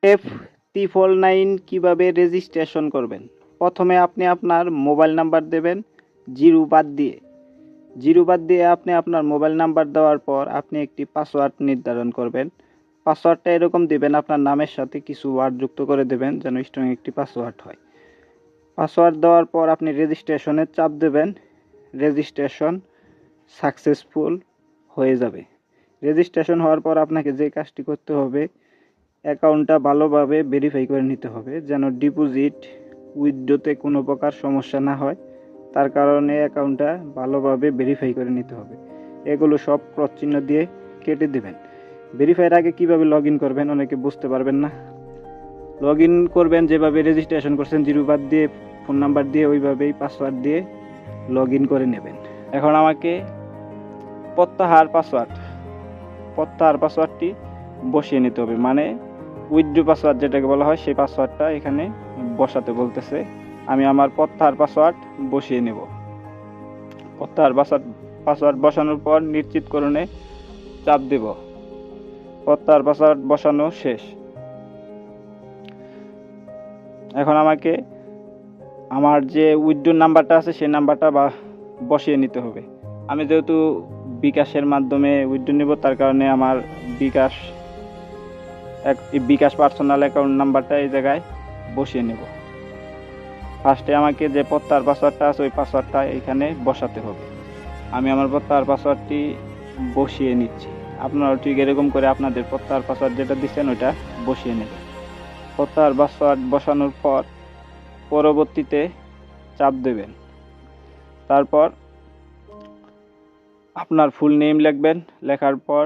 F349 কিভাবে registration করবেন? প্রথমে আপনি আপনার মোবাইল নাম্বার দেবেন জিরো বাদ দিয়ে আপনি আপনার মোবাইল নাম্বার দেওয়ার পর আপনি একটি পাসওয়ার্ড নির্ধারণ করবেন। পাসওয়ার্ডটা এরকম দিবেন, আপনার নামের সাথে কিছু ওয়ার্ড যুক্ত করে দেবেন যেন স্ট্রং একটি পাসওয়ার্ড হয়। পাসওয়ার্ড দেওয়ার পর আপনি রেজিস্ট্রেশনের চাপ দেবেন। রেজিস্ট্রেশন সাকসেসফুল হয়ে যাবে। রেজিস্ট্রেশন হওয়ার পর আপনাকে যে কাজটি করতে হবে, অ্যাকাউন্টটা ভালোভাবে ভেরিফাই করে নিতে হবে যেন ডিপোজিট উইথড্রোতে কোনো প্রকার সমস্যা না হয়। তার কারণে অ্যাকাউন্টটা ভালোভাবে ভেরিফাই করে নিতে হবে। এগুলো সব ক্রস চিহ্ন দিয়ে কেটে দেবেন। ভেরিফাইয়ের আগে কিভাবে লগ ইন করবেন অনেকে বুঝতে পারবেন না। লগ ইন করবেন যেভাবে রেজিস্ট্রেশন করছেন জিরো বাদ দিয়ে ফোন নাম্বার দিয়ে, ওইভাবেই পাসওয়ার্ড দিয়ে লগ ইন করে নেবেন। এখন আমাকে প্রত্যাহার পাসওয়ার্ডটি বসিয়ে নিতে হবে, মানে উইথড্রো পাসওয়ার্ড যেটাকে বলা হয় সেই পাসওয়ার্ডটা এখানে বসাতে বলতেছে। আমি আমার প্রত্যাহার পাসওয়ার্ড বসিয়ে নেব। প্রত্যাহার পাসওয়ার্ড বসানোর পর নিশ্চিতকরণে চাপ দেব। প্রত্যাহার পাসওয়ার্ড বসানো শেষ। এখন আমাকে আমার যে উইথড্রো নাম্বারটা আছে সেই নাম্বারটা বসিয়ে নিতে হবে। আমি যেহেতু বিকাশের মাধ্যমে উইথড্রো নেব, তার কারণে আমার বিকাশ পার্সোনাল অ্যাকাউন্ট নাম্বারটা এই জায়গায় বসিয়ে নেব। ফার্স্টে আমাকে যে প্রত্যাহার পাসওয়ার্ডটা আছে ওই পাসওয়ার্ডটা এখানে বসাতে হবে। আমি আমার প্রত্যাহার পাসওয়ার্ডটি বসিয়ে নিচ্ছি। আপনারাও ঠিক এরকম করে আপনাদের প্রত্যাহার পাসওয়ার্ড যেটা দিচ্ছেন ওইটা বসিয়ে নেবেন। প্রত্যাহার পাসওয়ার্ড বসানোর পর পরবর্তীতে চাপ দেবেন। তারপর আপনার ফুল নেম লিখবেন। লেখার পর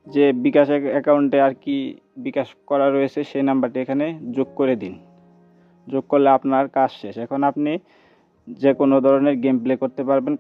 যে বিকাশ অ্যাকাউন্টে আর কি বিকাশ করা রয়েছে সেই নাম্বারটি এখানে যোগ করে দিন। যোগ করলে আপনার কাজ শেষ। এখন আপনি যে কোনো ধরনের গেম প্লে করতে পারবেন।